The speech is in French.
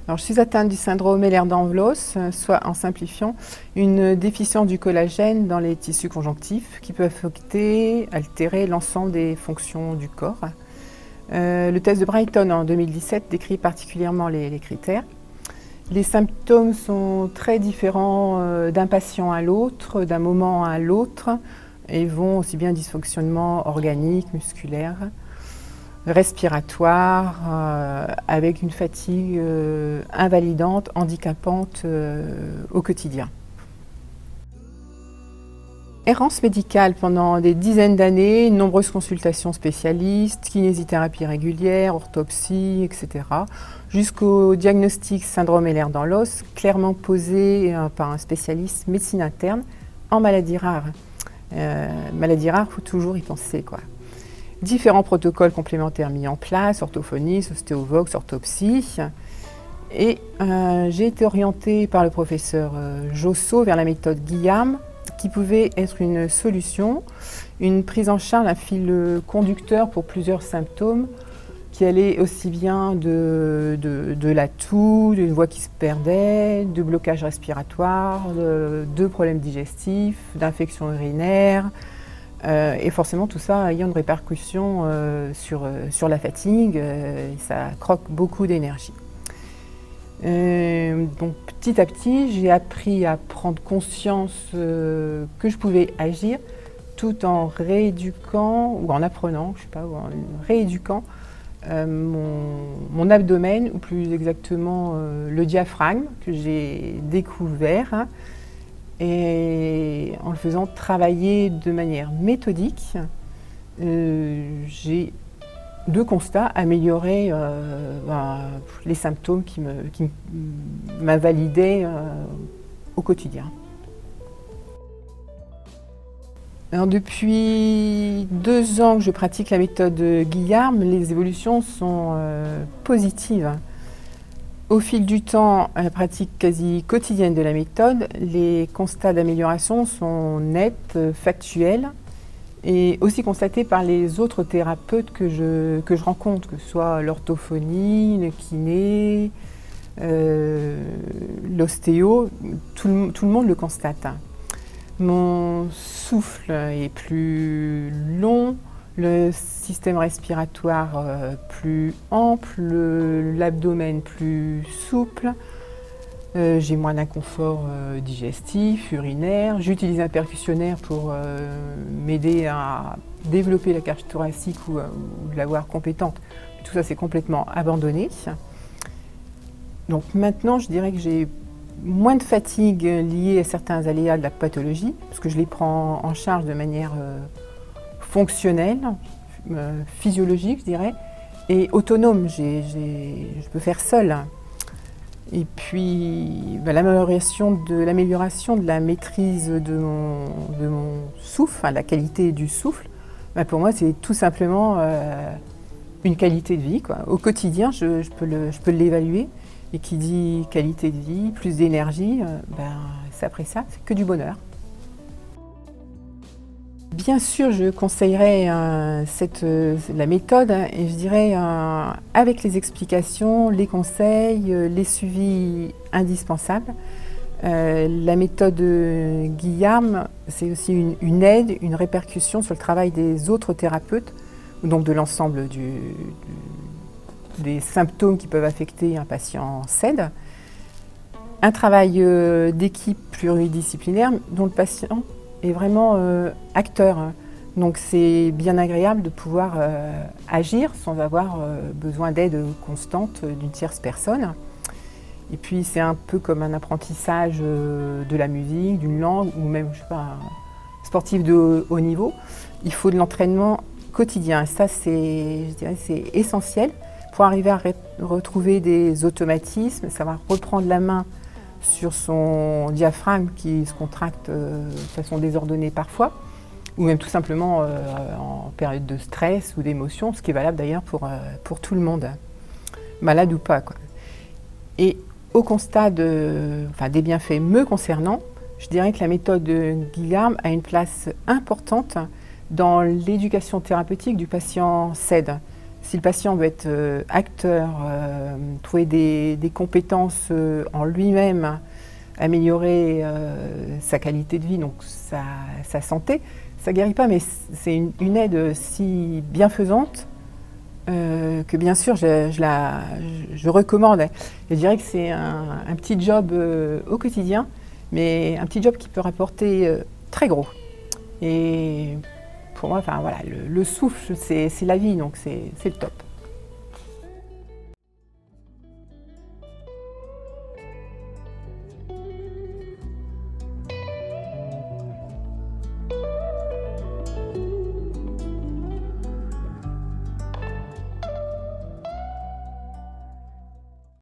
Alors, je suis atteinte du syndrome Ehlers-Danlos, soit en simplifiant, une déficience du collagène dans les tissus conjonctifs qui peut affecter, altérer l'ensemble des fonctions du corps. Le test de Brighton en 2017 décrit particulièrement les critères. Les symptômes sont très différents d'un patient à l'autre, d'un moment à l'autre, et vont aussi bien dysfonctionnement organique, musculaire, respiratoire, avec une fatigue invalidante, handicapante au quotidien. Errance médicale pendant des dizaines d'années, nombreuses consultations spécialistes, kinésithérapie régulière, orthopsie, etc. Jusqu'au diagnostic syndrome Ehlers-Danlos, clairement posé par un spécialiste médecine interne en maladie rare. Maladie rare, il faut toujours y penser, quoi. Différents protocoles complémentaires mis en place, orthophonisme, ostéovox, orthopsie. Et j'ai été orientée par le professeur Josso vers la méthode Guillarme, qui pouvait être une solution, une prise en charge, un fil conducteur pour plusieurs symptômes qui allaient aussi bien de la toux, d'une voix qui se perdait, de blocage respiratoire, de problèmes digestifs, d'infections urinaires, et forcément tout ça ayant une répercussion sur la fatigue, ça croque beaucoup d'énergie. Donc petit à petit, j'ai appris à prendre conscience que je pouvais agir tout en rééduquant, ou en apprenant, je sais pas, ou en rééduquant mon abdomen, ou plus exactement le diaphragme que j'ai découvert, et en le faisant travailler de manière méthodique, j'ai de constat améliorer les symptômes qui m'invalidaient au quotidien. Alors, depuis 2 ans que je pratique la méthode Guillarme, les évolutions sont positives. Au fil du temps, à la pratique quasi quotidienne de la méthode, les constats d'amélioration sont nets, factuels, et aussi constaté par les autres thérapeutes que je rencontre, que ce soit l'orthophonie, le kiné, l'ostéo, tout le monde le constate. Mon souffle est plus long, le système respiratoire plus ample, l'abdomen plus souple. J'ai moins d'inconfort digestif, urinaire. J'utilise un percussionnaire pour m'aider à développer la cage thoracique ou de l'avoir compétente. Tout ça, c'est complètement abandonné. Donc maintenant, je dirais que j'ai moins de fatigue liée à certains aléas de la pathologie, parce que je les prends en charge de manière fonctionnelle, physiologique, je dirais, et autonome. Je peux faire seule. Et puis l'amélioration de la maîtrise de mon souffle, la qualité du souffle, pour moi c'est tout simplement une qualité de vie, quoi. Au quotidien, je peux l'évaluer, et qui dit qualité de vie, plus d'énergie, après ça, c'est que du bonheur. Bien sûr, je conseillerais la méthode, et je dirais avec les explications, les conseils, les suivis indispensables. La méthode Guillarme, c'est aussi une aide, une répercussion sur le travail des autres thérapeutes, donc de l'ensemble des symptômes qui peuvent affecter un patient SED. Un travail d'équipe pluridisciplinaire dont le patient est vraiment acteur. Donc c'est bien agréable de pouvoir agir sans avoir besoin d'aide constante d'une tierce personne. Et puis c'est un peu comme un apprentissage de la musique, d'une langue, ou même, je sais pas, un sportif de haut niveau. Il faut de l'entraînement quotidien. Et ça, je dirais, c'est essentiel pour arriver à retrouver des automatismes, savoir reprendre la main sur son diaphragme qui se contracte de façon désordonnée parfois, ou même tout simplement en période de stress ou d'émotion, ce qui est valable d'ailleurs pour tout le monde, malade ou pas, quoi. Et au constat des bienfaits me concernant, je dirais que la méthode Guillarme a une place importante dans l'éducation thérapeutique du patient SED. Si le patient veut être acteur, trouver des compétences en lui-même, améliorer sa qualité de vie, donc sa santé, ça ne guérit pas, mais c'est une aide si bienfaisante que bien sûr je recommande. Et je dirais que c'est un petit job au quotidien, mais un petit job qui peut rapporter très gros. Et pour moi, enfin, voilà, le souffle, c'est la vie, donc c'est le top.